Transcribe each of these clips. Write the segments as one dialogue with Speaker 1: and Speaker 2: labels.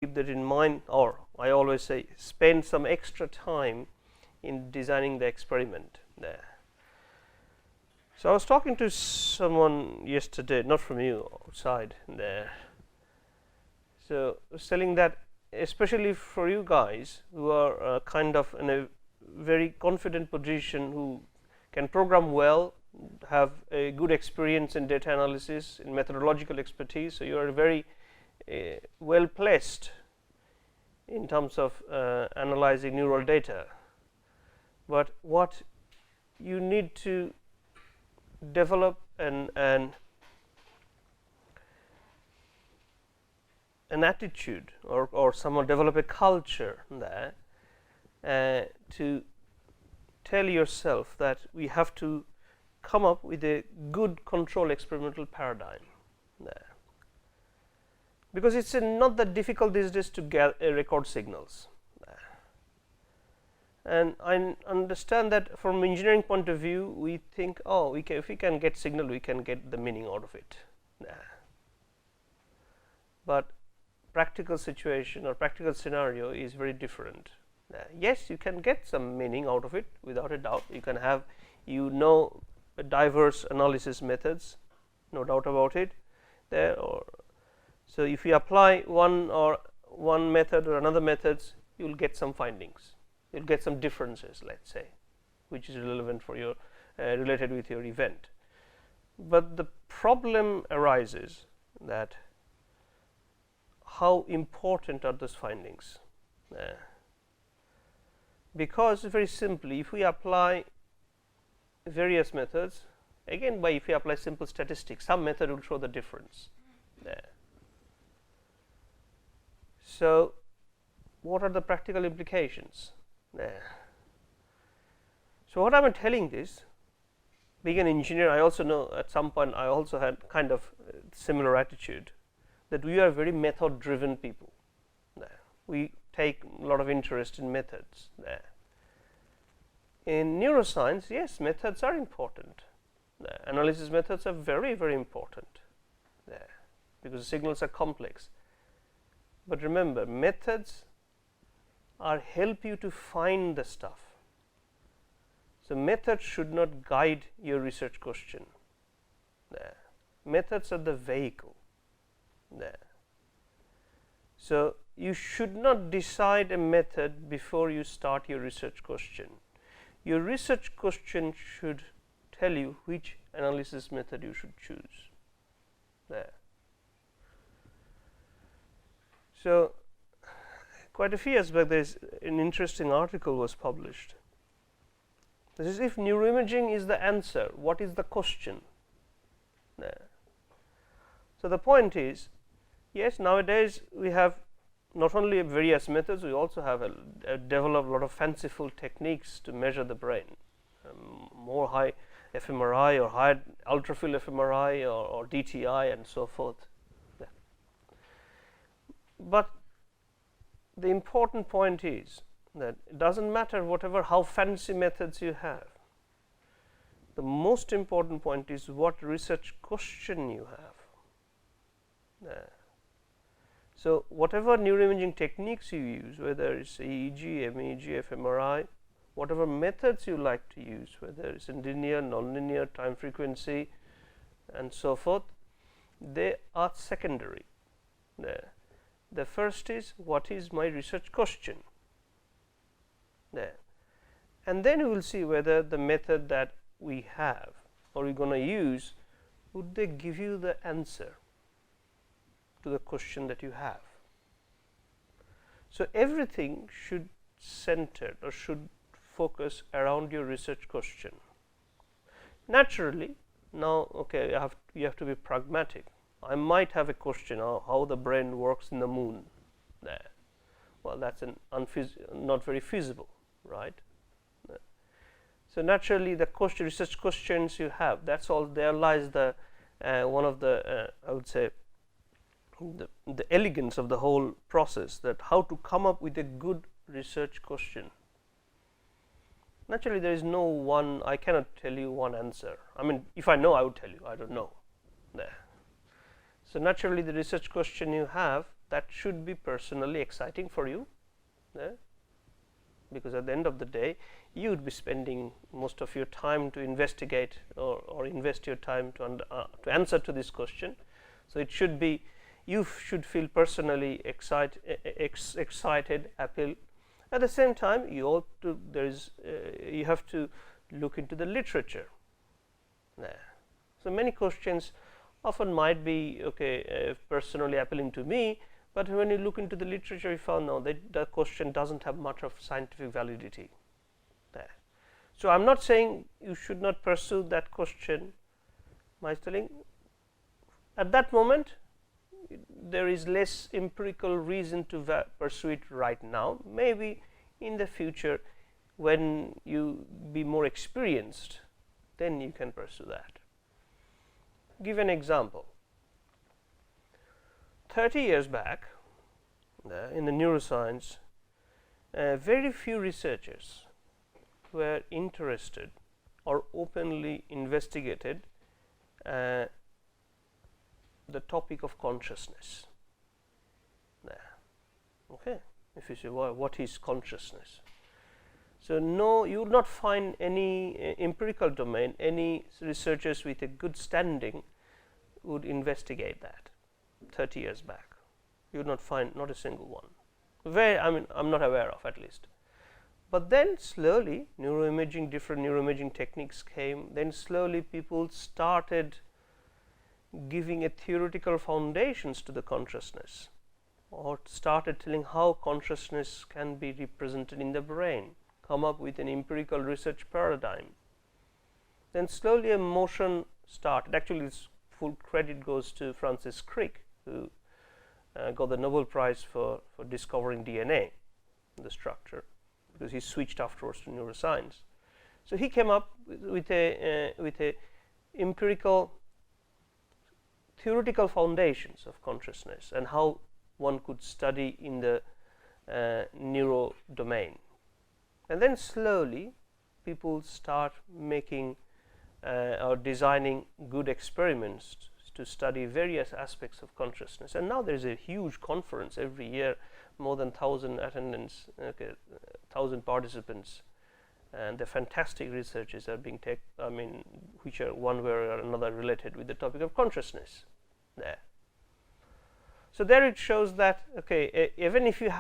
Speaker 1: keep that in mind, or I always say spend some extra time in designing the experiment there. So I was talking to someone yesterday, not from you, outside there. So I was telling that especially for you guys who are kind of in a very confident position, who can program well, have a good experience in data analysis, in methodological expertise, so you are very well placed in terms of analyzing neural data. But what you need to develop an attitude, or someone develop a culture there to tell yourself that we have to come up with a good control experimental paradigm there, because it's not that difficult these days to get record signals there. And I understand that from engineering point of view, we think, oh, if we can get signal, we can get the meaning out of it there. But practical situation or practical scenario is very different. Yes, you can get some meaning out of it without a doubt. You can have, diverse analysis methods, no doubt about it there. Or so if you apply one method or another methods, you will get some findings, you will get some differences, let's say, which is relevant for your related with your event. But the problem arises that how important are those findings? Because very simply, if we apply various methods, again if we apply simple statistics, some method will show the difference there. So what are the practical implications there? So what I am telling this, being an engineer, I also know at some point I also had kind of similar attitude, that we are very method driven people there. We take a lot of interest in methods there. In neuroscience, yes, methods are important. The analysis methods are very, very important there, because the signals are complex. But remember, methods are help you to find the stuff. So methods should not guide your research question there. Methods are the vehicle there. So you should not decide a method before you start your research question. Your research question should tell you which analysis method you should choose there. So quite a few years back, there is an interesting article was published. This is, if neuroimaging is the answer, what is the question there? So the point is, yes, nowadays we have not only various methods, we also have developed a lot of fanciful techniques to measure the brain, more high fMRI or high ultrafield fMRI or DTI and so forth. Yeah. But the important point is that it does not matter how fancy methods you have. The most important point is what research question you have. So whatever neuroimaging techniques you use, whether it's EEG, MEG, fMRI, whatever methods you like to use, whether it's in linear, nonlinear, time frequency and so forth, they are secondary. The first is, what is my research question there, and then we will see whether the method that we have or we're going to use, would they give you the answer to the question that you have. So everything should center or should focus around your research question. Naturally, now you have to be pragmatic. I might have a question of how the brain works in the moon there. Well, that's not very feasible, right? So naturally, the research questions you have, that's all. There lies the one of the I would say the elegance of the whole process, that how to come up with a good research question. Naturally, there is no one. I cannot tell you one answer. I mean, if I know, I would tell you. I don't know there. So naturally, the research question you have that should be personally exciting for you, because at the end of the day you would be spending most of your time to investigate or invest your time to answer to this question. So it should be, you should feel personally excited, appeal. At the same time, you ought to, you have to look into the literature. So many questions often might be personally appealing to me, but when you look into the literature, you found no, that the question doesn't have much of scientific validity there. So I'm not saying you should not pursue that question. I'm telling at that moment there is less empirical reason to pursue it right now. Maybe in the future, when you be more experienced, then you can pursue that. Give an example. 30 years back, in the neuroscience, very few researchers were interested or openly investigated the topic of consciousness. Okay, if you say, well, what is consciousness? So no, you would not find any empirical domain, any researchers with a good standing would investigate that 30 years back. You would not find not a single one. I'm not aware of, at least. But then slowly different neuroimaging techniques came. Then slowly people started giving a theoretical foundations to the consciousness, or started telling how consciousness can be represented in the brain, come up with an empirical research paradigm. Then slowly a motion started. Actually, this full credit goes to Francis Crick, who got the Nobel Prize for discovering DNA, the structure, because he switched afterwards to neuroscience. So he came up with a empirical theoretical foundations of consciousness and how one could study in the neuro domain. And then slowly people start making or designing good experiments to study various aspects of consciousness. And now there is a huge conference every year, more than 1,000 attendants, 1,000 participants, and the fantastic researches are being taken, which are one way or another related with the topic of consciousness there. So there it shows that even if you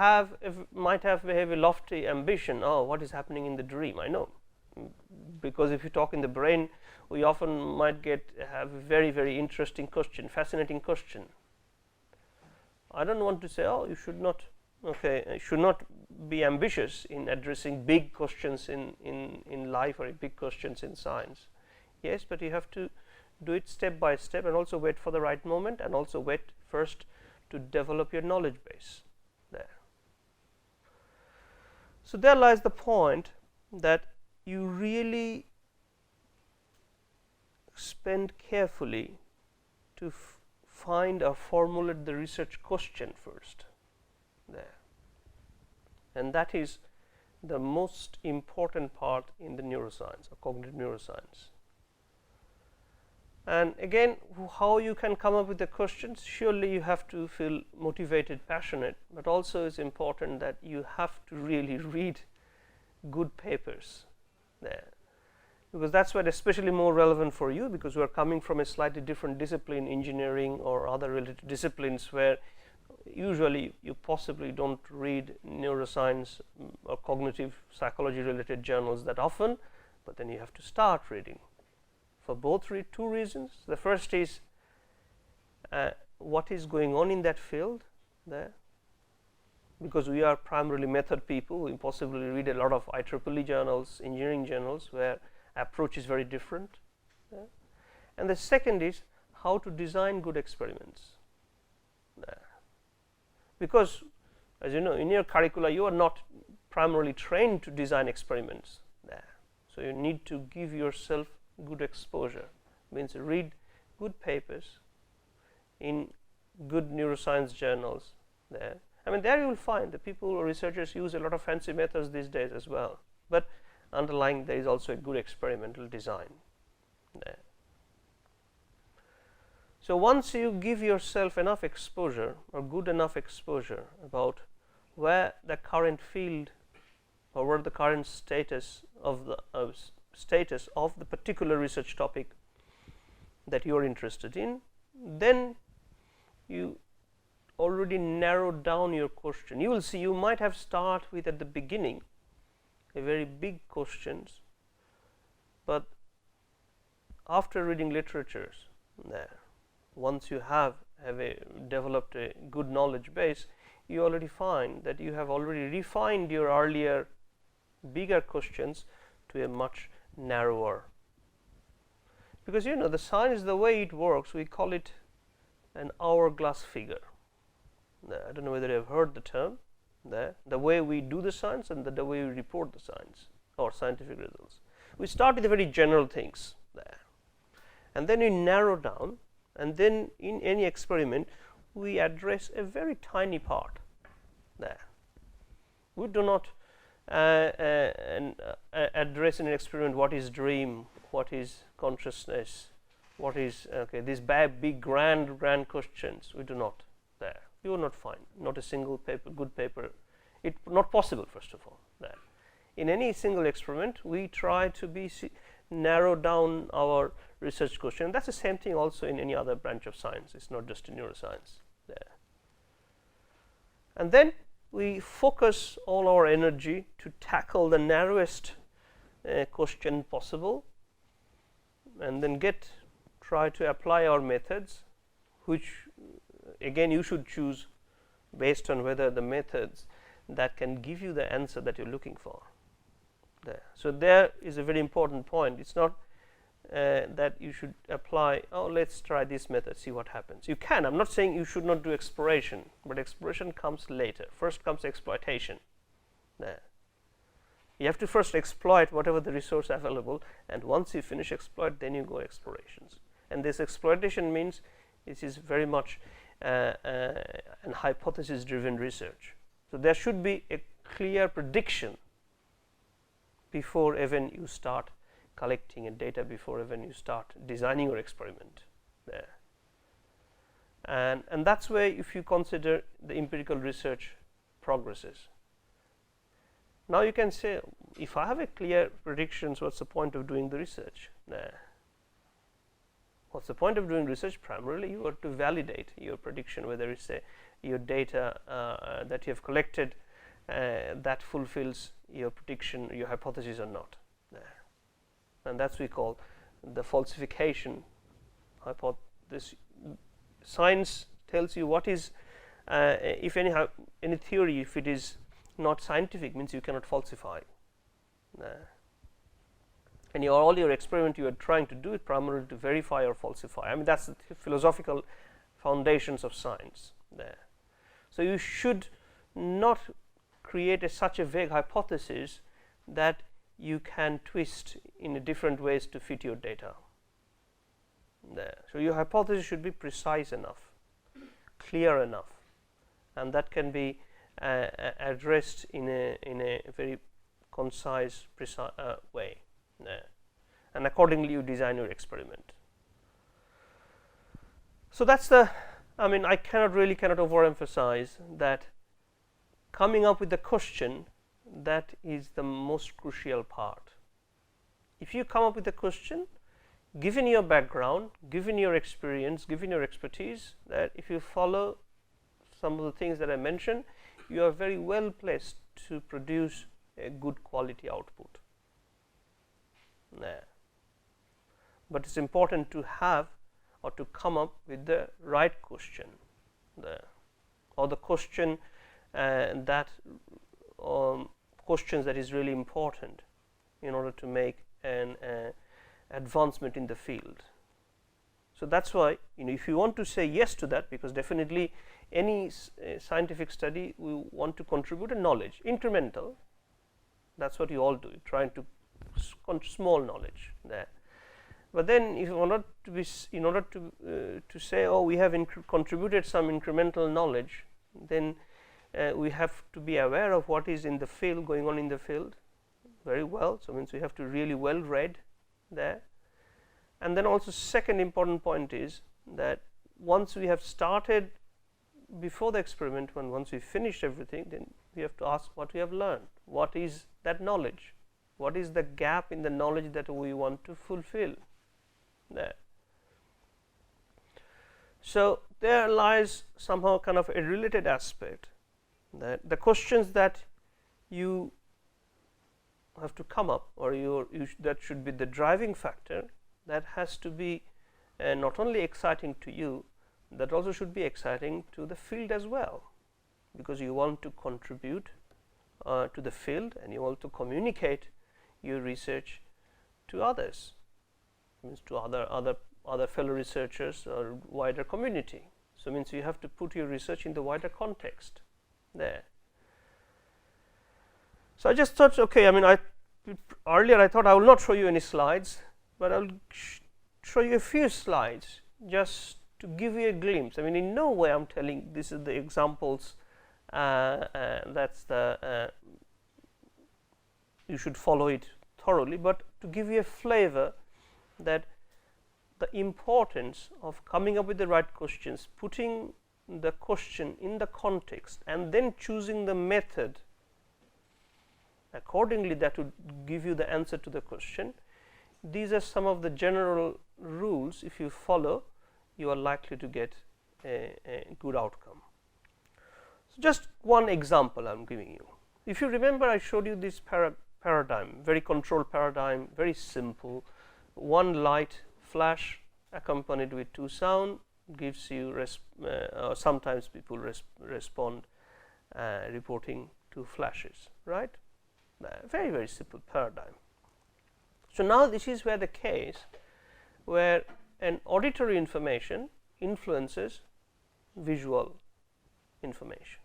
Speaker 1: might have a lofty ambition, what is happening in the dream? I know, because if you talk in the brain, we often might have a very, very interesting question, fascinating question. I don't want to say, you should not be ambitious in addressing big questions in life or big questions in science. Yes, but you have to do it step by step, and also wait for the right moment, and also wait first to develop your knowledge base there. So there lies the point that you really spend carefully to find or formulate the research question first there, and that is the most important part in the neuroscience or cognitive neuroscience. And again, how you can come up with the questions? Surely you have to feel motivated, passionate, but also it's important that you have to really read good papers there, because that's what especially more relevant for you, because we are coming from a slightly different discipline, engineering or other related disciplines, where usually you possibly don't read neuroscience or cognitive psychology related journals that often, but then you have to start reading. For both two reasons. The first is what is going on in that field there, because we are primarily method people. We possibly read a lot of IEEE journals, engineering journals, where approach is very different. And the second is how to design good experiments there, because as you know, in your curricula you are not primarily trained to design experiments there. So you need to give yourself good exposure, means read good papers in good neuroscience journals there. There you will find the people or researchers use a lot of fancy methods these days as well, but underlying there is also a good experimental design there. So once you give yourself enough exposure or good enough exposure about where the current field or what the current status of the particular research topic that you are interested in, then you already narrowed down your question. You will see you might have start with at the beginning a very big questions, but after reading literatures, once you have developed a good knowledge base, you already find that you have already refined your earlier bigger questions to a much narrower. Because the science, the way it works, we call it an hourglass figure. I don't know whether you have heard the term. The way we do the science and the way we report the science or scientific results. We start with the very general things there, and then we narrow down, and then in any experiment we address a very tiny part there. We do not address in an experiment what is dream, what is consciousness, what is these big grand questions. We do not there. You will not find not a single paper, good paper. It's not possible. First of all, there. In any single experiment, we try to narrow down our research question. That's the same thing also in any other branch of science. It's not just in neuroscience there. And then we focus all our energy to tackle the narrowest question possible, and then try to apply our methods, which again you should choose based on whether the methods that can give you the answer that you're looking for there. So there is a very important point. It's not that you should apply, let's try this method, see what happens. You can. I'm not saying you should not do exploration, but exploration comes later. First comes exploitation there. You have to first exploit whatever the resource available, and once you finish exploit, then you go explorations. And this exploitation means it is very much an hypothesis driven research. So there should be a clear prediction before even you start collecting data, before even you start designing your experiment there. And that's where, if you consider the empirical research progresses. Now you can say, if I have a clear predictions, what's the point of doing the research? What's the point of doing research? Primarily, you are to validate your prediction, whether it's your data that you have collected that fulfills your prediction, your hypothesis or not. And that's we call the falsification hypothesis. Science tells you what is, if any theory, if it is not scientific, means you cannot falsify. And all your experiment you are trying to do it primarily to verify or falsify. I mean, that's the philosophical foundations of science there. So you should not create such a vague hypothesis that you can twist in different ways to fit your data there. So your hypothesis should be precise enough, clear enough, and that can be addressed in a very concise, precise way. And accordingly you design your experiment. So that's I cannot overemphasize that coming up with the question, that is the most crucial part. If you come up with a question, given your background, given your experience, given your expertise, that if you follow some of the things that I mentioned, you are very well placed to produce a good quality output. But it's important to have or to come up with the right question or the question questions that is really important in order to make an advancement in the field. So that's why if you want to say yes to that, because definitely any scientific study we want to contribute a knowledge, incremental. That's what you all do, trying to small knowledge there. But then, if you want to be, in order to say, we have contributed some incremental knowledge, then we have to be aware of what is in the field, going on in the field, very well. So means we have to really well read there. And then also, second important point is that once we have started before the experiment, once we finished everything, then we have to ask what we have learned. What is that knowledge? What is the gap in the knowledge that we want to fulfill there? So there lies somehow kind of a related aspect, that the questions that you have to come up, or that should be the driving factor, that has to be not only exciting to you, that also should be exciting to the field as well, because you want to contribute to the field and you want to communicate your research to others, means to other fellow researchers or wider community. So means you have to put your research in the wider context there. So I just thought, okay, I mean, earlier I thought I will not show you any slides, but I will show you a few slides just to give you a glimpse. I mean, in no way I am telling this is the examples, that's the you should follow it thoroughly, but to give you a flavor that the importance of coming up with the right questions, putting the question in the context, and then choosing the method accordingly that would give you the answer to the question. These are some of the general rules. If you follow, you are likely to get a good outcome. So just one example I am giving you. If you remember, I showed you this paradigm, very controlled paradigm, very simple. One light flash accompanied with two sound gives you sometimes people respond reporting two flashes, right? Very, very simple paradigm. So now this is where the case where an auditory information influences visual information,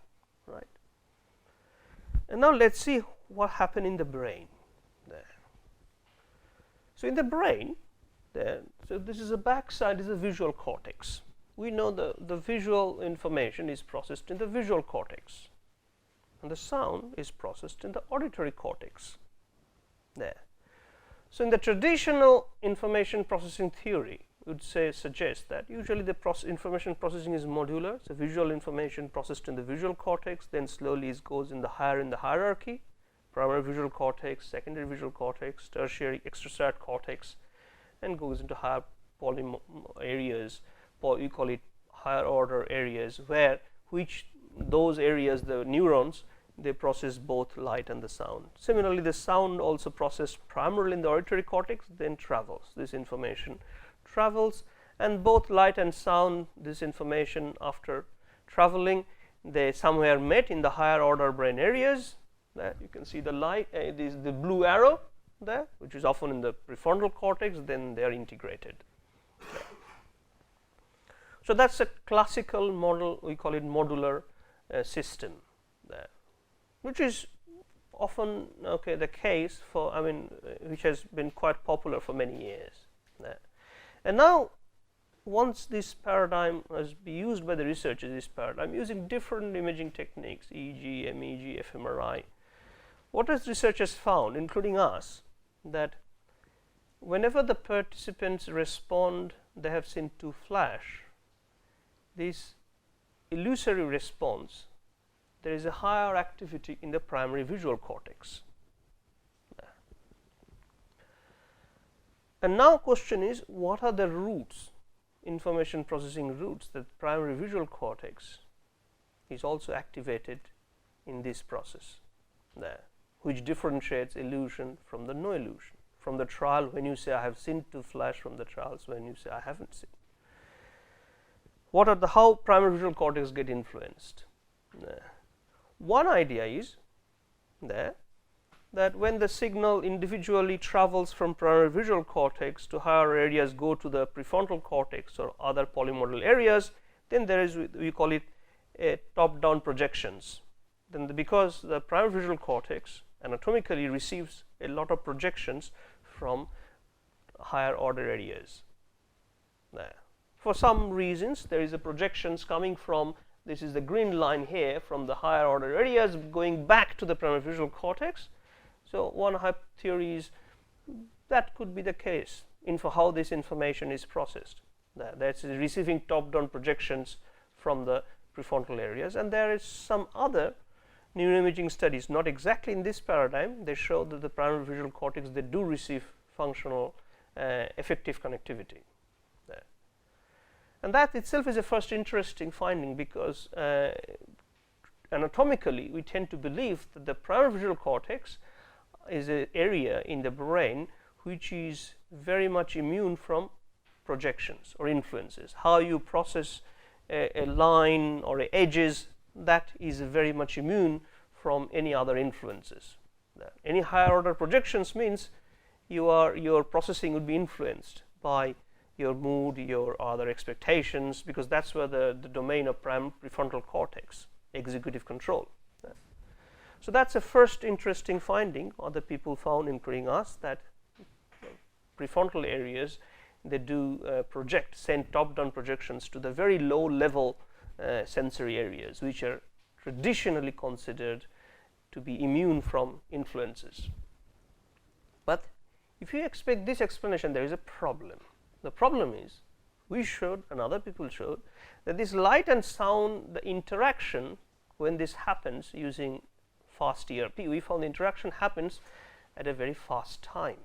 Speaker 1: right? And now let's see what happened in the brain there. So in the brain there, so this is a backside, is a visual cortex. We know the visual information is processed in the visual cortex, and the sound is processed in the auditory cortex there. So in the traditional information processing theory, would suggest that usually the information processing is modular. So visual information processed in the visual cortex, then slowly it goes in the hierarchy, primary visual cortex, secondary visual cortex, tertiary extrastriate cortex, and goes into higher areas, we call it higher order areas, which those areas, the neurons, they process both light and the sound. Similarly, the sound also processed primarily in the auditory cortex, then travels. This information travels, and both light and sound, this information after traveling, they somewhere met in the higher order brain areas. You can see the light, the blue arrow there, which is often in the prefrontal cortex, then they are integrated. So that's a classical model, we call it modular system there, which is often the case for, which has been quite popular for many years there. And now once this paradigm has been used by the researchers, this paradigm using different imaging techniques, EEG, MEG, fMRI, what has researchers found, including us, that whenever the participants respond, they have seen two flash, this illusory response, there is a higher activity in the primary visual cortex. And now question is, what are the routes, information processing routes, that primary visual cortex is also activated in this process there, which differentiates illusion from the no illusion, from the trial when you say I have seen two flash, from the trials when you say I haven't seen. What are how primary visual cortex get influenced? One idea is that when the signal individually travels from primary visual cortex to higher areas, go to the prefrontal cortex or other polymodal areas, then there is, we call it a top-down projections. Then because the primary visual cortex anatomically receives a lot of projections from higher order areas. For some reasons, there is a projections coming from, this is the green line here, from the higher order areas going back to the primary visual cortex. So one theory is that could be the case for how this information is processed. That's receiving top-down projections from the prefrontal areas. And there is some other neuroimaging studies, not exactly in this paradigm. They show that the primary visual cortex, they do receive functional effective connectivity there. And that itself is a first interesting finding, because anatomically we tend to believe that the primary visual cortex is an area in the brain which is very much immune from projections or influences. How you process a line or edges, that is very much immune from any other influences. Any higher order projections means your processing would be influenced by your mood, your other expectations, because that's where the domain of prefrontal cortex, executive control. So that's a first interesting finding other people found, including us, that prefrontal areas, they do send top-down projections to the very low-level sensory areas, which are traditionally considered to be immune from influences. But if you expect this explanation, there is a problem. The problem is, we showed and other people showed that this light and sound, the interaction, when this happens using fast ERP, we found the interaction happens at a very fast time.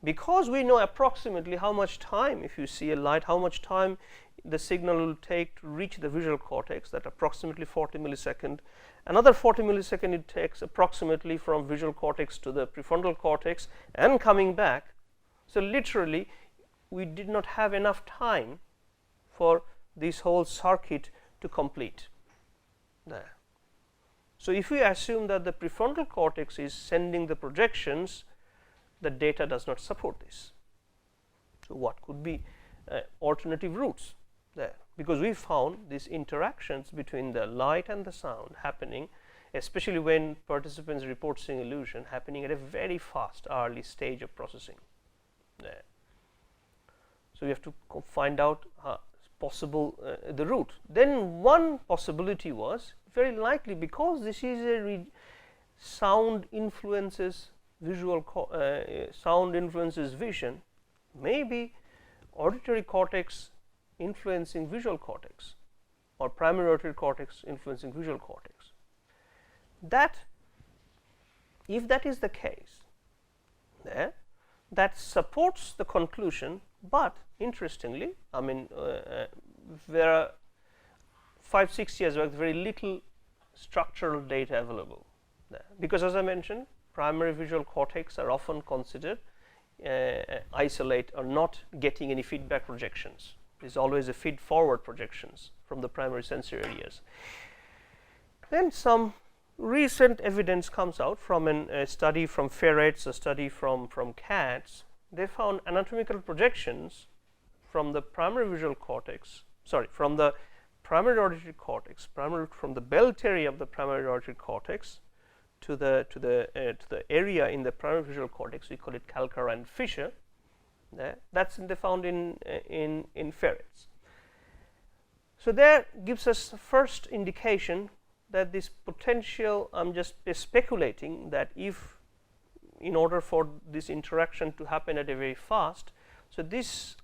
Speaker 1: Because we know approximately how much time, if you see a light, how much time the signal will take to reach the visual cortex, that approximately 40 milliseconds. Another 40 milliseconds it takes approximately from visual cortex to the prefrontal cortex and coming back. So literally we did not have enough time for this whole circuit to complete there. So if we assume that the prefrontal cortex is sending the projections, the data does not support this. So what could be alternative routes there? Because we found these interactions between the light and the sound happening, especially when participants report seeing illusion, happening at a very fast early stage of processing there. So we have to find out possible the route. Then one possibility was, very likely because this is a sound influences visual sound influences vision, maybe auditory cortex influencing visual cortex, or primary auditory cortex influencing visual cortex. That, if that is the case, that supports the conclusion. But interestingly, I mean, there are 5-6 years back very little structural data available there, because as I mentioned, primary visual cortex are often considered isolate or not getting any feedback projections. There's always a feed forward projections from the primary sensory areas. Then some recent evidence comes out from a study from ferrets, a study from cats. They found anatomical projections from the primary visual cortex, from the primary auditory cortex, from the belt area of the primary auditory cortex to the area in the primary visual cortex. We call it calcara and fissure. That's they found in ferrets. So there gives us the first indication that this potential, I'm just speculating that if in order for this interaction to happen at a very fast, so this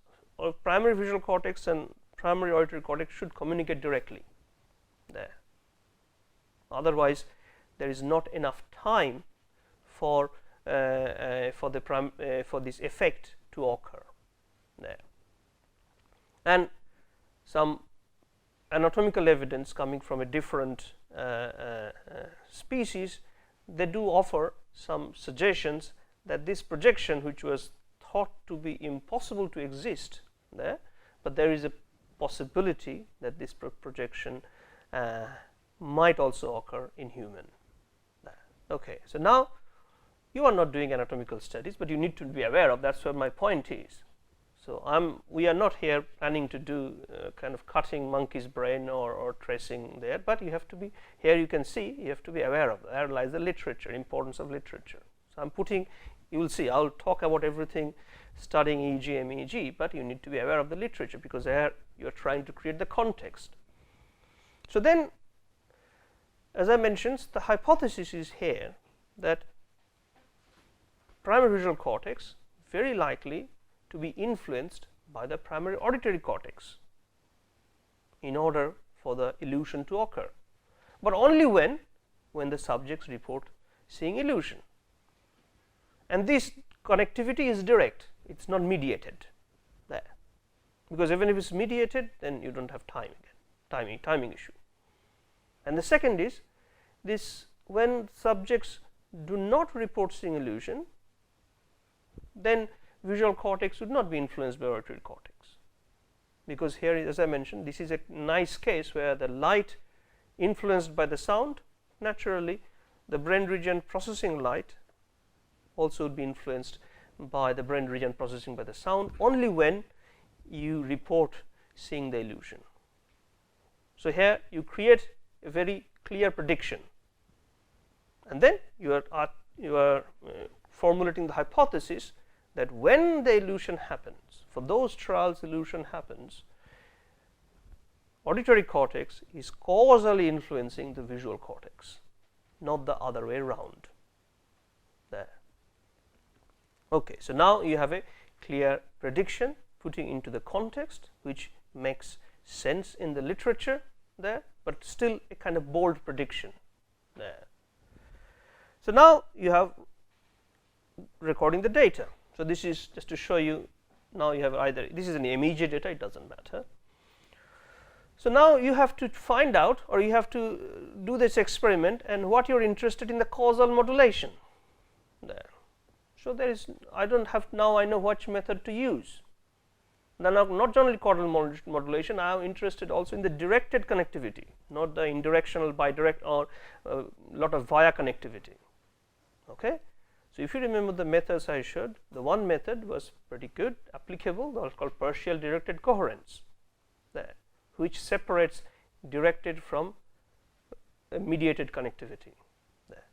Speaker 1: primary visual cortex and primary auditory cortex should communicate directly there. Otherwise, there is not enough time for this effect to occur there. And some anatomical evidence coming from a different species, they do offer some suggestions that this projection, which was thought to be impossible to exist there, but there is a possibility that this projection might also occur in human. Okay, so now you are not doing anatomical studies, but you need to be aware of. That's what my point is. So we are not here planning to do kind of cutting monkey's brain or tracing there, but you have to be here. You can see you have to be aware of. There lies the literature, importance of literature. So I'm putting. You will see. I'll talk about everything, studying EEG, MEG, but you need to be aware of the literature because there you are trying to create the context. So then, as I mentioned, the hypothesis is here that primary visual cortex very likely to be influenced by the primary auditory cortex in order for the illusion to occur, but only when the subjects report seeing illusion. And this connectivity is direct, it is not mediated there, because even if it is mediated, then you do not have time again, timing issue. And the second is this: when subjects do not report seeing illusion, then visual cortex would not be influenced by auditory cortex, because here, as I mentioned, this is a nice case where the light influenced by the sound, naturally the brain region processing light also would be influenced by the brain region processing by the sound only when you report seeing the illusion. So, here you create a very clear prediction, and then you are formulating the hypothesis that when the illusion happens, for those trials illusion happens, auditory cortex is causally influencing the visual cortex, not the other way around there. Okay, so now you have a clear prediction putting into the context, which makes sense in the literature there, but still a kind of bold prediction there. So, now you have recording the data. So, this is just to show you, now you have either this is an immediate data, it does not matter. So, now you have to find out, or you have to do this experiment, and what you are interested in the causal modulation there. So, there is I do not have, now I know which method to use. Then not only causal modulation, I am interested also in the directed connectivity, not the indirectional, bidirect, or lot of via connectivity. Okay. So, if you remember the methods I showed, the one method was pretty good, applicable, that was called partial directed coherence there, which separates directed from mediated connectivity there.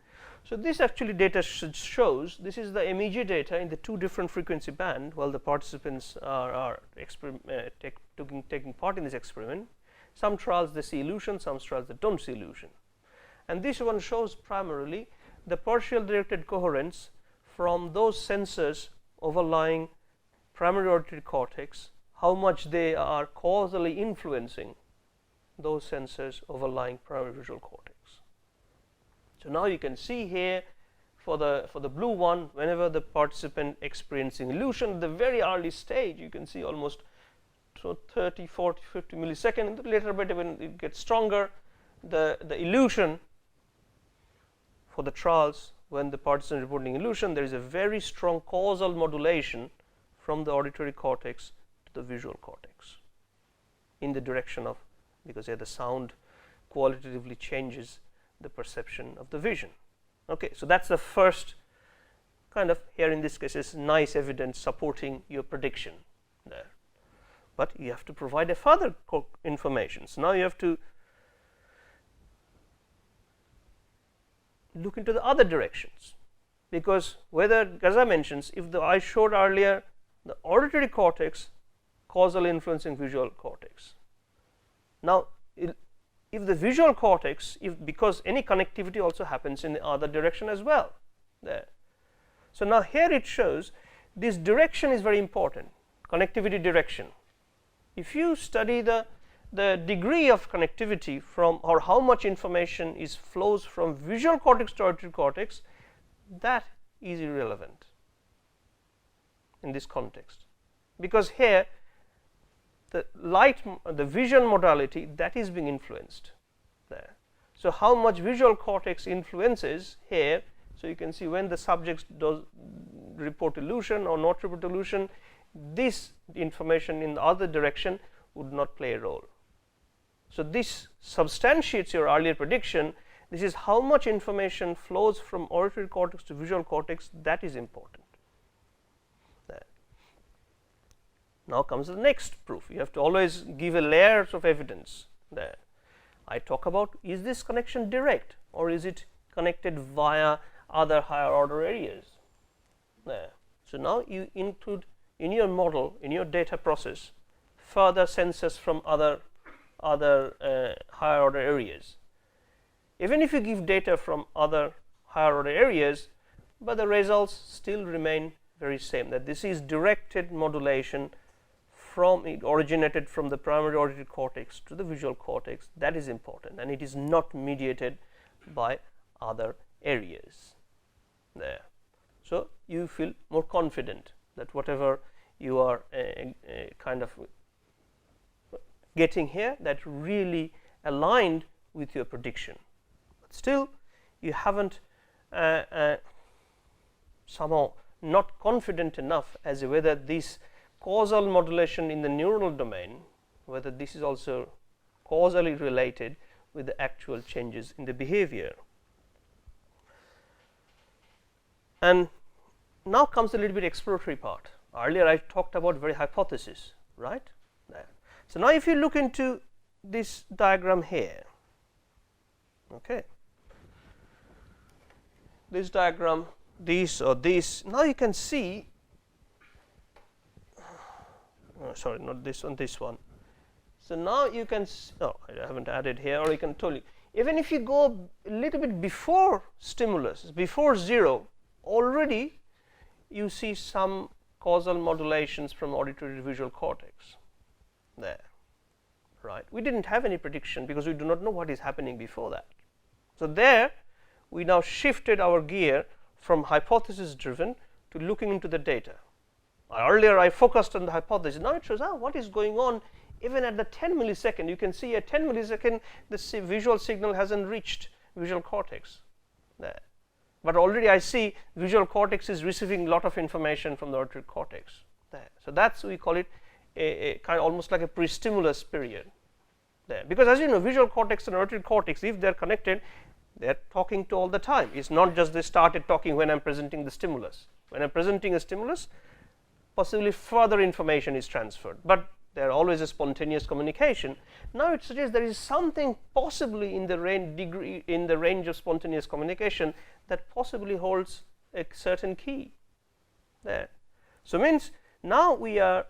Speaker 1: So, this actually data shows, this is the MEG data in the two different frequency band while the participants are taking part in this experiment. Some trials they see illusion, some trials they do not see illusion, and this one shows primarily the partial directed coherence from those sensors overlying primary auditory cortex, how much they are causally influencing those sensors overlying primary visual cortex. So, now you can see here for the blue one, whenever the participant experiencing illusion at the very early stage, you can see almost 30, 40, 50 millisecond, and the later bit when it gets stronger, the illusion for the trials, when the participant reporting illusion, there is a very strong causal modulation from the auditory cortex to the visual cortex in the direction of, because here the sound qualitatively changes the perception of the vision. Okay, so, that is the first kind of, here in this case is nice evidence supporting your prediction there, but you have to provide a further information. So, now you have to look into the other directions, because whether, as I mentioned, if I showed earlier the auditory cortex causal influencing visual cortex. Now, if the visual cortex, because any connectivity also happens in the other direction as well there. So, now here it shows this direction is very important, connectivity direction. If you study the degree of connectivity from, or how much information flows from visual cortex to auditory cortex, that is irrelevant in this context, because here the vision modality, that is being influenced there. So, how much visual cortex influences here. So, you can see when the subjects does report illusion or not report illusion, this information in the other direction would not play a role. So, this substantiates your earlier prediction. This is how much information flows from auditory cortex to visual cortex, that is important. There. Now, comes the next proof. You have to always give a layers of evidence there. I talk about, is this connection direct or is it connected via other higher order areas there. So, now you include in your model, in your data process, further sensors from other higher order areas. Even if you give data from other higher order areas, but the results still remain very same, that this is directed modulation from, it originated from the primary auditory cortex to the visual cortex. That is important, and it is not mediated by other areas there. So, you feel more confident that whatever you are kind of getting here, that really aligned with your prediction. But still you haven't somehow not confident enough as to whether this causal modulation in the neuronal domain, whether this is also causally related with the actual changes in the behavior. And now comes a little bit exploratory part. Earlier I talked about very hypothesis, right? There. So, now if you look into this diagram here, okay, this diagram, this or this, now you can see, sorry, not this one, this one. So, now you can I haven't added here, or you can tell you, even if you go a little bit before stimulus, before 0, already you see some causal modulations from auditory to visual cortex there, right. We did not have any prediction because we do not know what is happening before that. So, there we now shifted our gear from hypothesis driven to looking into the data. Earlier I focused on the hypothesis, now it shows what is going on even at the 10 millisecond. You can see at 10 millisecond the visual signal has not reached visual cortex there, but already I see visual cortex is receiving lot of information from the auditory cortex there. So, that is we call it a kind of almost like a pre-stimulus period there, because as you know, visual cortex and auditory cortex, if they are connected, they are talking to all the time. It is not just they started talking when I am presenting the stimulus. When I am presenting a stimulus, possibly further information is transferred, but there are always a spontaneous communication. Now, it suggests there is something possibly in the range of spontaneous communication that possibly holds a certain key there. So, means now we are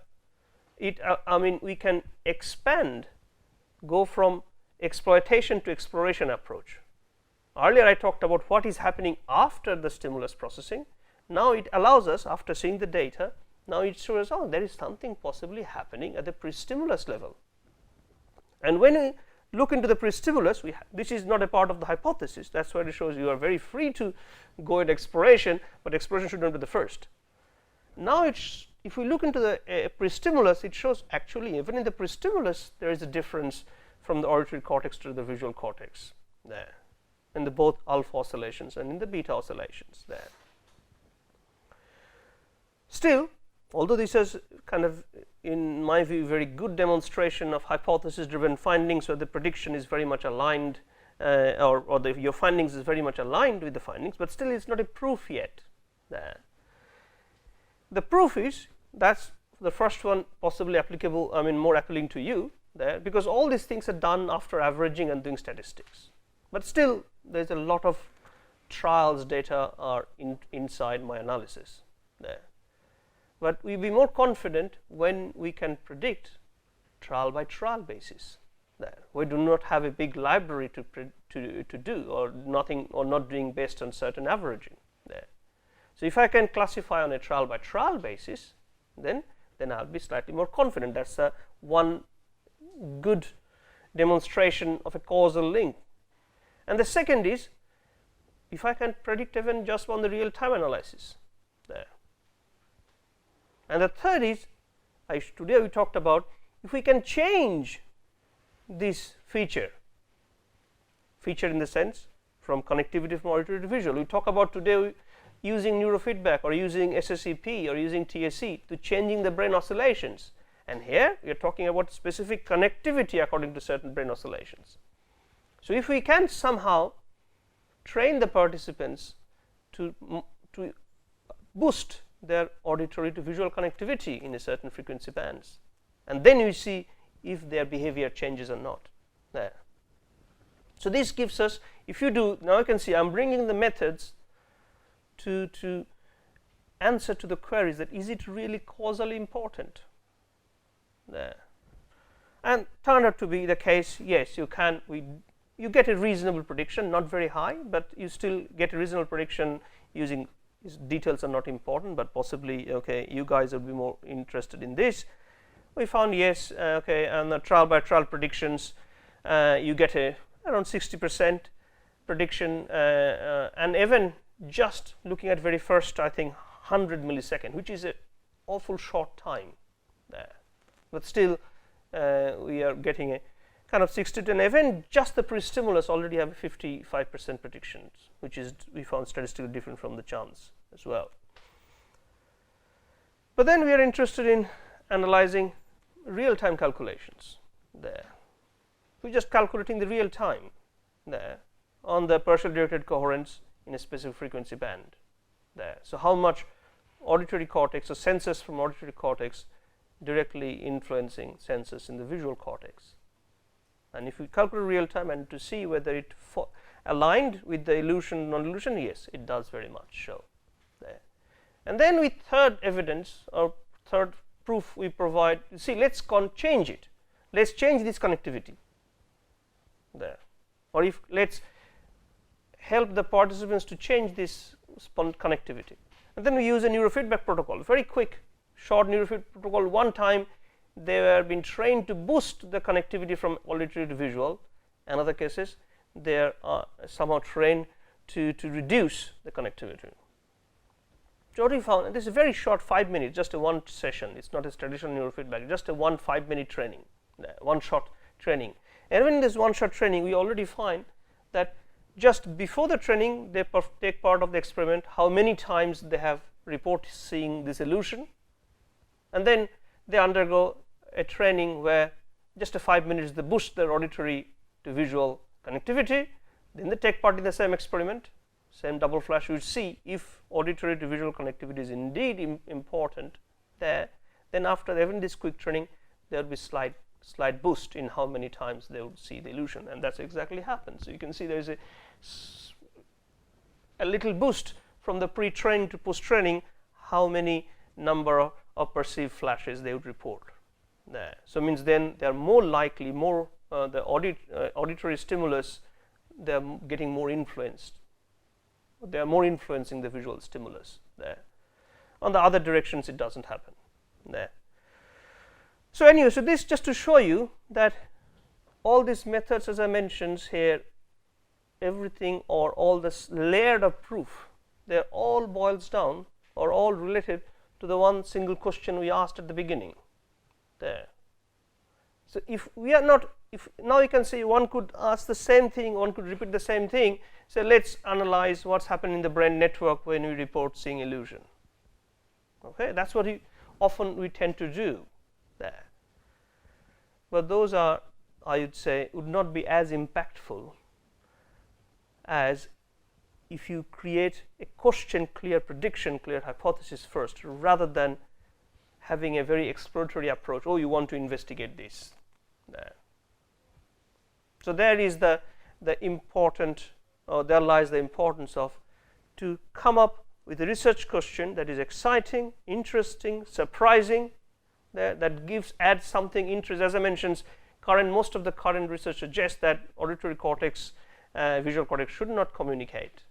Speaker 1: I mean we can expand, go from exploitation to exploration approach. Earlier I talked about what is happening after the stimulus processing. Now, it allows us, after seeing the data, now it shows there is something possibly happening at the pre-stimulus level. And when we look into the pre-stimulus, this is not a part of the hypothesis, that is why it shows you are very free to go in exploration, but exploration should not be the first. Now, if we look into the pre-stimulus, it shows actually even in the pre-stimulus there is a difference from the auditory cortex to the visual cortex there, in the both alpha oscillations and in the beta oscillations there. Still, although this is kind of, in my view, very good demonstration of hypothesis driven findings where the prediction is very much aligned or your findings is very much aligned with the findings, but still it is not a proof yet there. The proof is, that is the first one possibly applicable, I mean more appealing to you there, because all these things are done after averaging and doing statistics, but still there is a lot of trials data are inside my analysis there. But we will be more confident when we can predict trial by trial basis there. We do not have a big library to do, or nothing, or not doing based on certain averaging there. So, if I can classify on a trial by trial basis, then I will be slightly more confident. That is one good demonstration of a causal link. And the second is, if I can predict even just on the real time analysis there. And the third is, today we talked about, if we can change this feature in the sense from connectivity from auditory to visual. We talk about today using neurofeedback or using SSEP or using TSE to changing the brain oscillations, and here we are talking about specific connectivity according to certain brain oscillations. So, if we can somehow train the participants to boost their auditory to visual connectivity in a certain frequency bands, and then you see if their behavior changes or not there. So, this gives us, if you do, now you can see I am bringing the methods to answer to the queries that is it really causally important there, and turned out to be the case. Yes, you can, you get a reasonable prediction, not very high, but you still get a reasonable prediction using, details are not important, but possibly okay, you guys will be more interested in this. we found yes, okay, and the trial by trial predictions, you get around 60% prediction, and even just looking at very first, I think 100 millisecond, which is an awful short time there, but still we are getting a kind of 60 to 10. Even just the pre-stimulus already have 55% predictions, which is we found statistically different from the chance as well. But then we are interested in analyzing real-time calculations there. We're just calculating the real time there on the partial directed coherence in a specific frequency band there. So how much auditory cortex or senses from auditory cortex directly influencing senses in the visual cortex. And if we calculate real time and to see whether it aligned with the illusion, non-illusion, yes, it does very much show there. And then with third evidence or third proof we provide, see, let's change it. Let's change this connectivity there, or if let's help the participants to change this connectivity. And then we use a neurofeedback protocol, very quick, short neurofeedback protocol. One time they were being trained to boost the connectivity from auditory to visual. In other cases, they are somehow trained to reduce the connectivity. So what we found, and this is a very short 5 minutes, just a one session. It's not a traditional neurofeedback, just a 5-minute training, one shot training. And even in this one shot training, we already find that just before the training, they take part of the experiment, how many times they have report seeing this illusion, and then they undergo a training where just a 5 minutes they boost their auditory to visual connectivity. Then they take part in the same experiment, same double flash. You see if auditory to visual connectivity is indeed important there. Then after even this quick training, there will be slight boost in how many times they would see the illusion, and that's exactly happens. So you can see there is a little boost from the pre-training to post-training, how many number of perceived flashes they would report there. So means then they are more likely, the auditory stimulus, they are getting more influenced. They are more influencing the visual stimulus there. On the other directions, it doesn't happen there. So anyway, so this just to show you that all these methods, as I mentioned here, everything or all this layered of proof, they all boils down or all related to the one single question we asked at the beginning there. So if we are not, if now you can say one could ask the same thing, one could repeat the same thing. So let's analyze what's happening in the brain network when we report seeing illusion. Okay, that's what we tend to do there. But those are, I would say, would not be as impactful as if you create a question clear prediction, clear hypothesis first, rather than having a very exploratory approach. Oh, you want to investigate this there. So there is the important, or there lies the importance of to come up with a research question that is exciting, interesting, surprising, that adds something interest. As I mentioned, most of the current research suggests that auditory cortex, visual cortex should not communicate.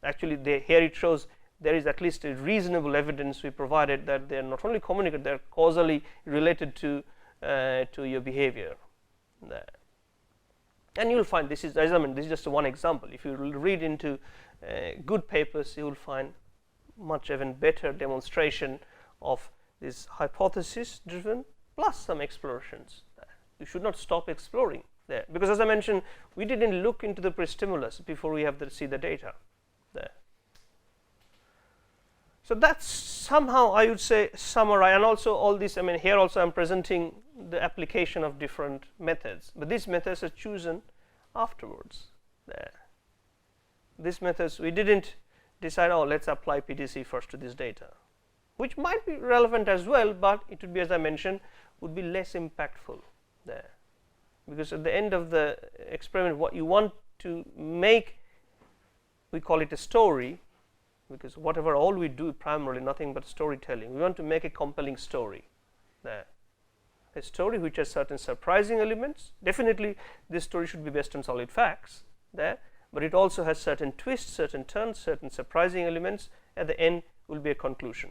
Speaker 1: Actually, here it shows there is at least a reasonable evidence we provided that they are not only communicate, they are causally related to your behavior. And you will find this is, as I mean, this is just one example. If you read into good papers, you will find much even better demonstration of this hypothesis driven plus some explorations. You should not stop exploring there, because as I mentioned, we didn't look into the pre-stimulus before we have to see the data there. So that's somehow, I would say, summarize. And also all this, I mean, here also I'm presenting the application of different methods, but these methods are chosen afterwards there. These methods, we didn't decide, oh, let's apply PTC first to this data, which might be relevant as well, but it would be, as I mentioned, would be less impactful there, because at the end of the experiment, what you want to make, we call it a story, because whatever all we do primarily nothing but storytelling. We want to make a compelling story there, a story which has certain surprising elements. Definitely this story should be based on solid facts there, but it also has certain twists, certain turns, certain surprising elements. At the end will be a conclusion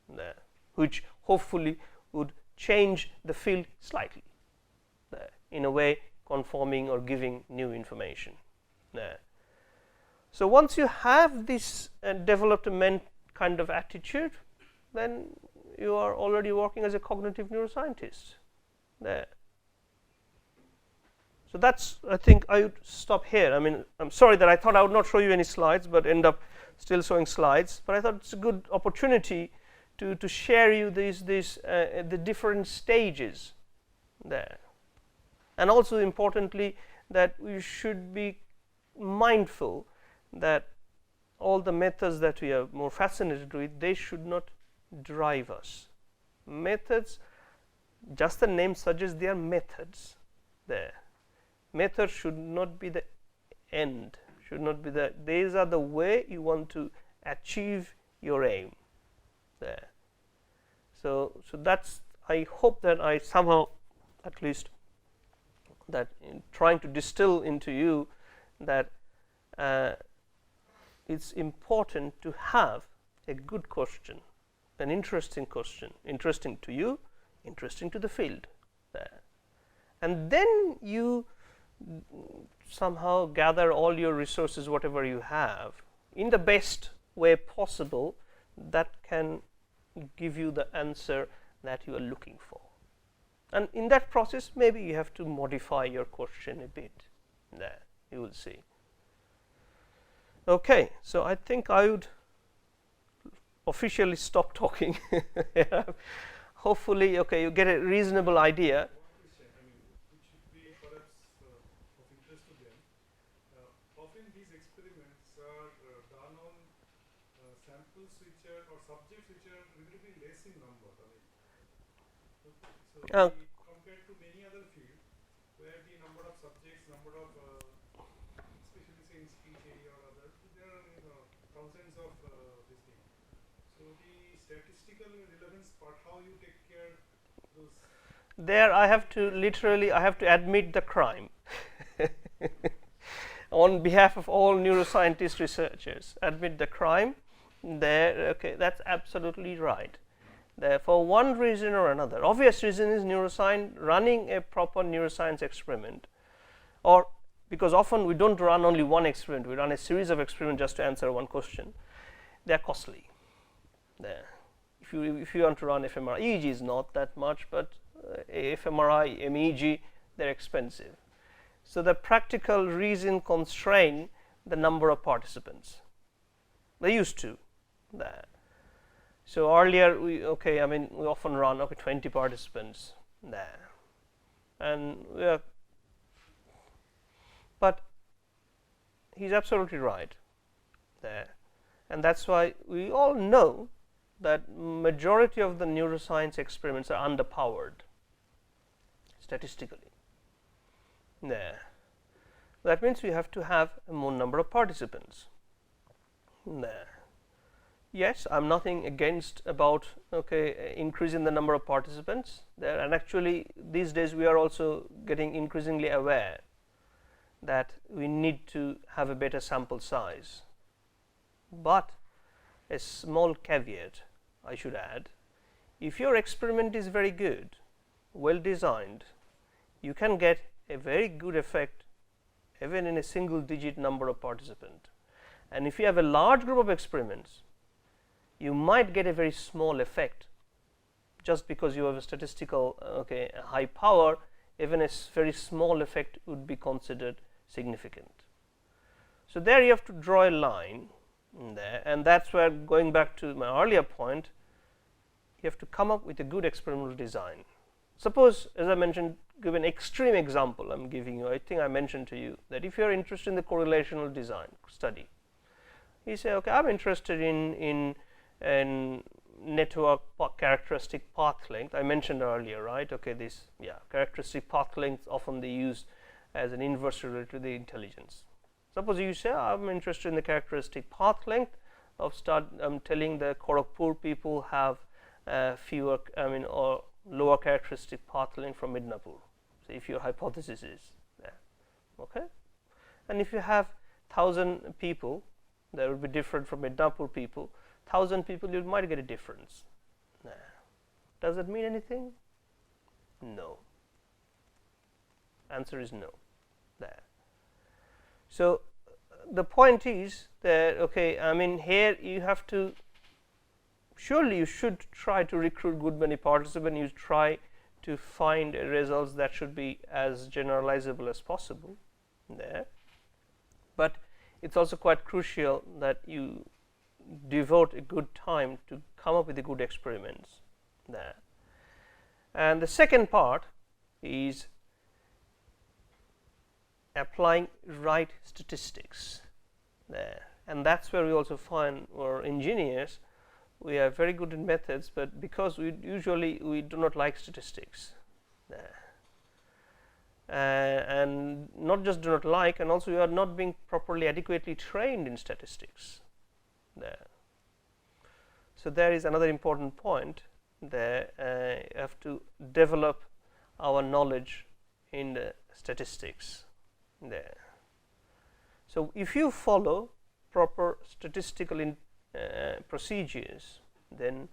Speaker 1: there, which hopefully would change the field slightly there, in a way conforming or giving new information there. So once you have this development kind of attitude, then you are already working as a cognitive neuroscientist there. So that's, I think I would stop here. I mean, I'm sorry that I thought I would not show you any slides, but end up still showing slides. But I thought it's a good opportunity to share you the different stages there, and also importantly that we should be mindful that all the methods that we are more fascinated with, they should not drive us. Methods, just the name suggests they are methods there. Methods should not be the end, should not be the, these are the way you want to achieve your aim there. So that's, I hope that I somehow at least that in trying to distill into you that it's important to have a good question, an interesting question, interesting to you, interesting to the field there. And then you somehow gather all your resources, whatever you have, in the best way possible that can give you the answer that you are looking for. And in that process, maybe you have to modify your question a bit there, you will see. Okay, so I think I would officially stop talking. Hopefully, okay, you get a reasonable idea.
Speaker 2: Compared to many other fields where the number of subjects, number of especially say in speech area or others, there are thousands of this thing. So the statistical relevance part, how you take care those.
Speaker 1: There I have to literally, I have to admit the crime on behalf of all neuroscientist researchers. Admit the crime there. Okay, that's absolutely right. There, for one reason or another, obvious reason is neuroscience, running a proper neuroscience experiment, or because often we don't run only one experiment, we run a series of experiments just to answer one question. They are costly. There, if you want to run fMRI, EEG is not that much, but fMRI, MEG, they're expensive. So the practical reason constrain the number of participants. They used to. There. So earlier we often run 20 participants there, and but he's absolutely right there, and that's why we all know that majority of the neuroscience experiments are underpowered statistically there. That means we have to have a more number of participants there. Yes, I'm nothing against about increasing the number of participants there, and actually these days we are also getting increasingly aware that we need to have a better sample size. But a small caveat I should add, if your experiment is very good, well designed, you can get a very good effect even in a single digit number of participants. And if you have a large group of experiments, you might get a very small effect just because you have a statistical high power. Even a very small effect would be considered significant. So there you have to draw a line in there, and that's where, going back to my earlier point, you have to come up with a good experimental design. Suppose, as I mentioned, give an extreme example I'm giving you. I think I mentioned to you that if you are interested in the correlational design study, you say, okay, I'm interested in network characteristic path length. I mentioned earlier, right? Okay, this characteristic path length often they use as an inverse related to the intelligence. Suppose you say, I'm interested in the characteristic path length of I'm telling the Kharagpur people have fewer, or lower characteristic path length from Midnapur. So if your hypothesis is there, okay, and if you have 1,000 people, that will be different from Midnapur people. 1,000 people, you might get a difference. Does that mean anything? No. Answer is no there. So, the point is that okay, I mean here you have to, surely you should try to recruit good many participants, you try to find results that should be as generalizable as possible there, but it is also quite crucial that you devote a good time to come up with the good experiments there. And the second part is applying right statistics there, and that is where we also find our engineers, we are very good in methods, but because we do not like statistics there, and not just do not like, and also we are not being properly adequately trained in statistics there. So, there is another important point there, you have to develop our knowledge in the statistics there. So, if you follow proper statistical procedures, then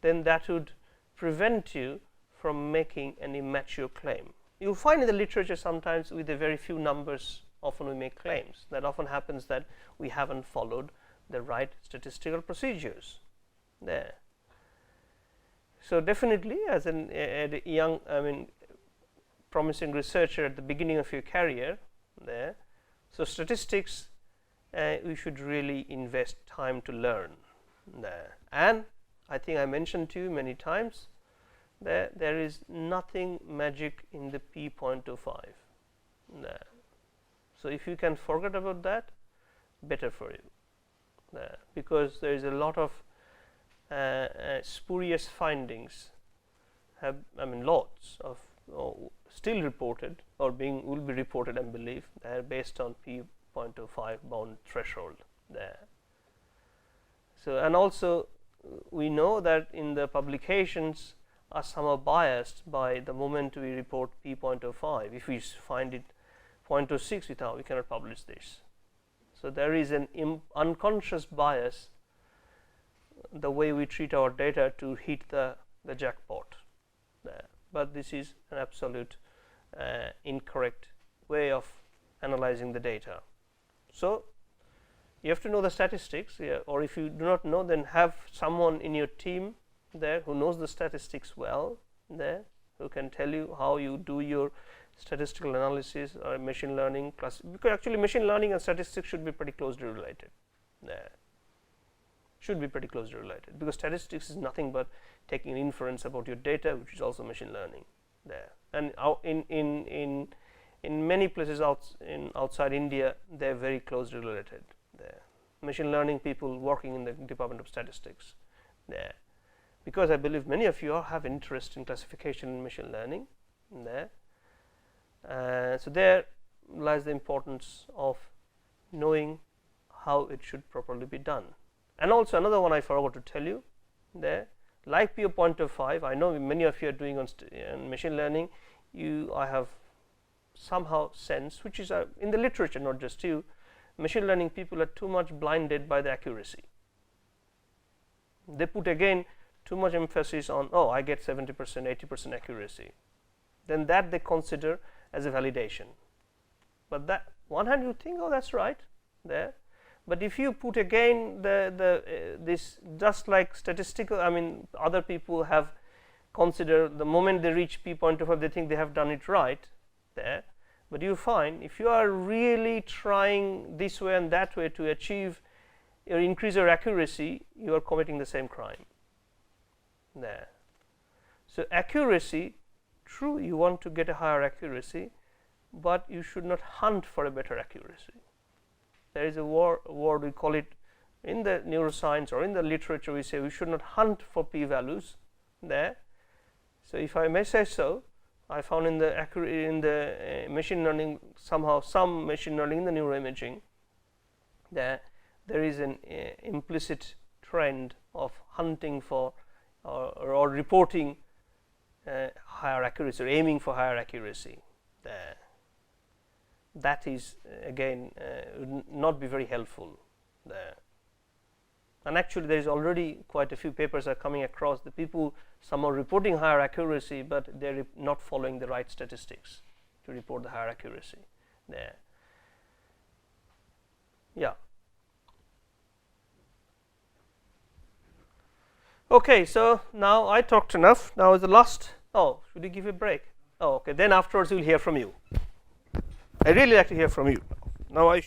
Speaker 1: that would prevent you from making an immature claim. You will find in the literature sometimes with a very few numbers often we make claims. That often happens that we have not followed the right statistical procedures there. So, definitely as a young, I mean promising researcher at the beginning of your career there, so statistics we should really invest time to learn there. And I think I mentioned to you many times that there is nothing magic in the p.05 there. So, if you can forget about that, better for you there, because there is a lot of spurious findings have, I mean lots of still reported or will be reported, I believe, they are based on p.05 bound threshold there. So, and also we know that in the publications are somehow biased by the moment we report p.05. If we find it 0.06, we cannot publish this. So, there is an unconscious bias the way we treat our data to hit the jackpot there, but this is an absolute incorrect way of analyzing the data. So, you have to know the statistics, or if you do not know, then have someone in your team there who knows the statistics well there, who can tell you how you do your statistical analysis or machine learning class, because actually machine learning and statistics should be pretty closely related there, should be pretty closely related, because statistics is nothing but taking an inference about your data, which is also machine learning there. And in many places outside India, they are very closely related there. Machine learning people working in the Department of Statistics there, because I believe many of you have interest in classification and machine learning there. So, there lies the importance of knowing how it should properly be done. And also another one I forgot to tell you there, like p.05, I know many of you are doing on machine learning, I have somehow sense, which is in the literature, not just you, machine learning people are too much blinded by the accuracy. They put again too much emphasis on, oh, I get 70%, 80% accuracy, then that they consider as a validation. But that one hand you think, oh, that's right there, but if you put again this just like statistical, I mean other people have considered the moment they reach p.05 they think they have done it right there, but you find if you are really trying this way and that way to achieve or increase your accuracy, you are committing the same crime there. So, accuracy, true, you want to get a higher accuracy, but you should not hunt for a better accuracy. There is a word we call it in the neuroscience or in the literature, we say we should not hunt for p values there. So, if I may say so, I found in the machine learning, somehow some machine learning in the neuroimaging, there is an implicit trend of hunting for or reporting higher accuracy or aiming for higher accuracy there. That is again would not be very helpful there. and actually there is already quite a few papers are coming across. The people, some are reporting higher accuracy, but they're not following the right statistics to report the higher accuracy there. Yeah. Okay, so now I talked enough. Now is the last. Oh, should we give a break? Oh, okay. Then afterwards we'll hear from you. I really like to hear from you. Now I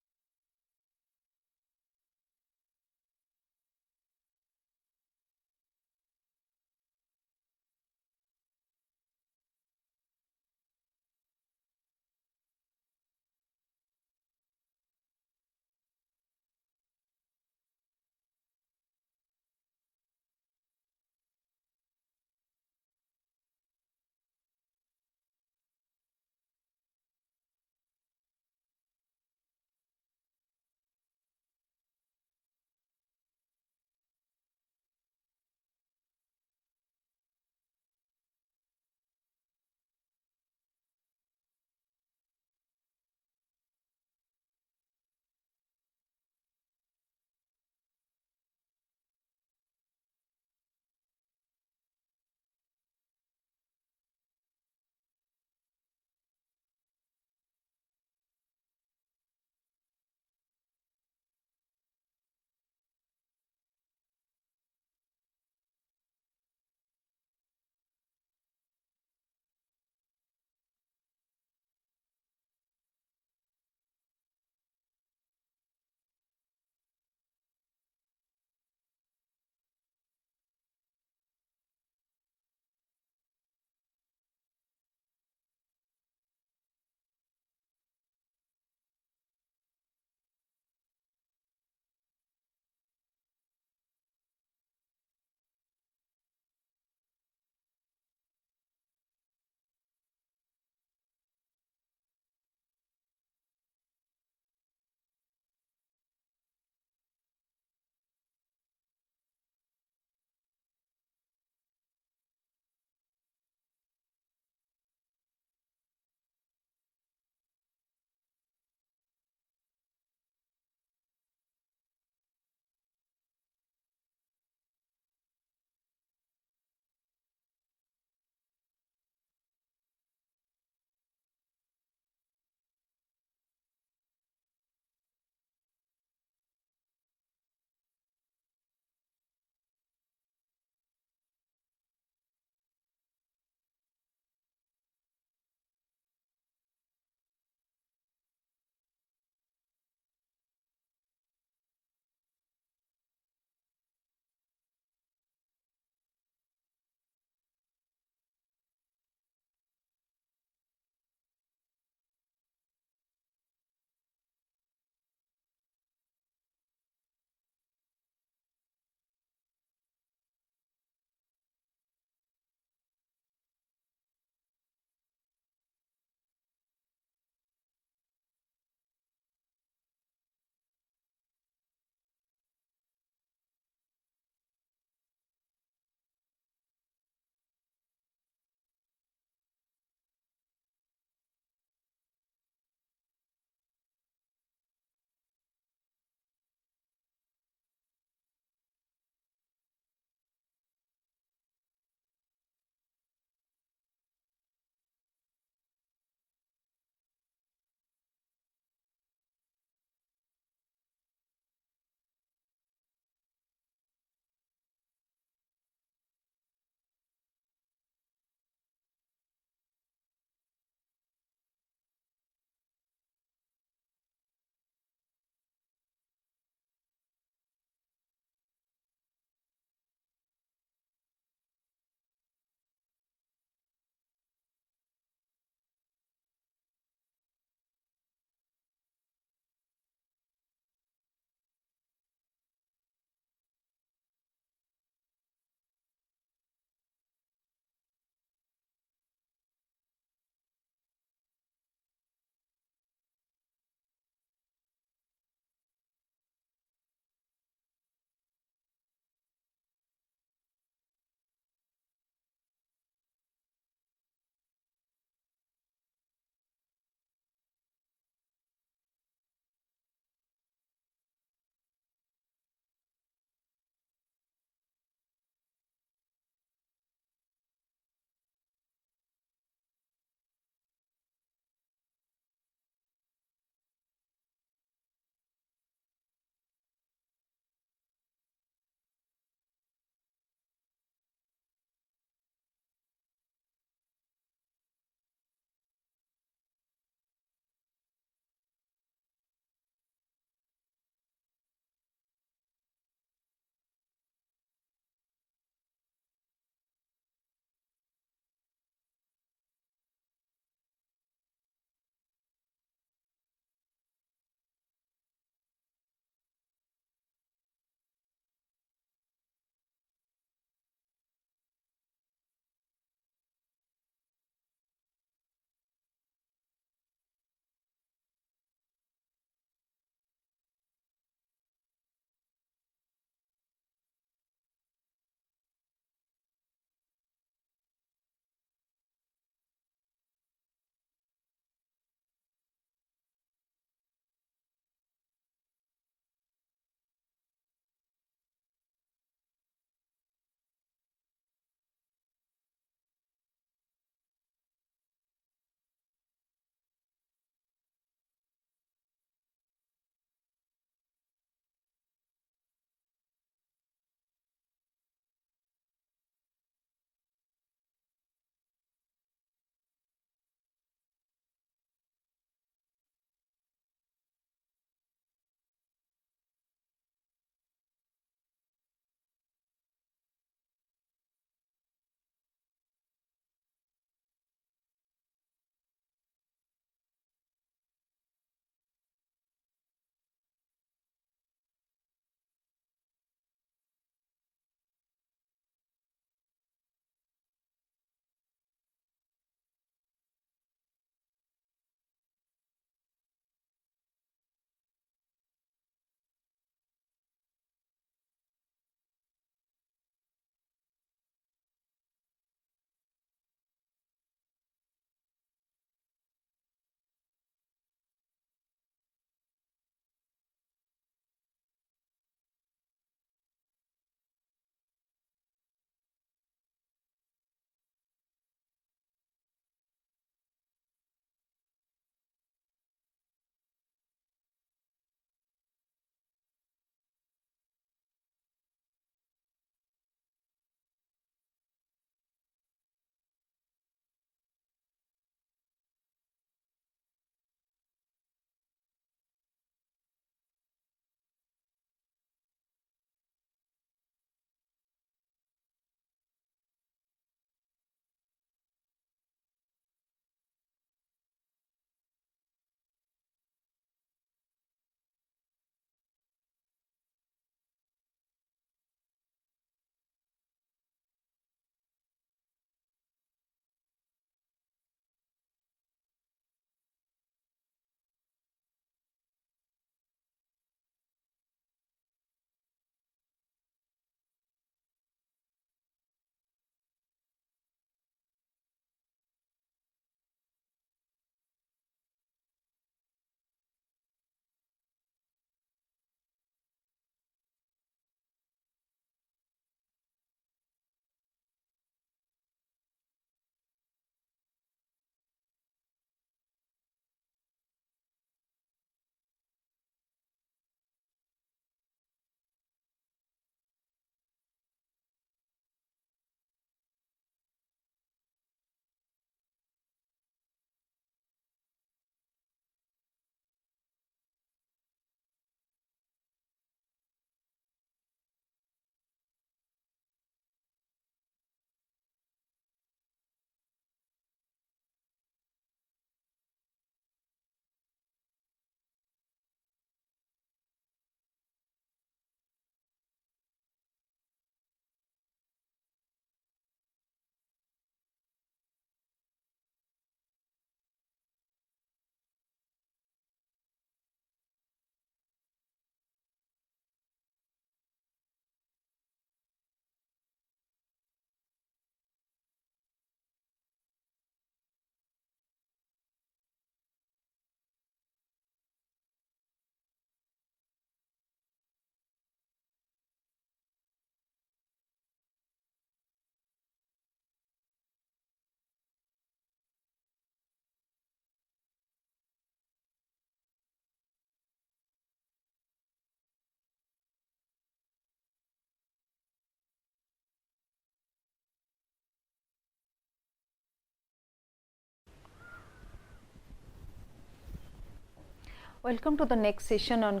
Speaker 3: Welcome to the next session on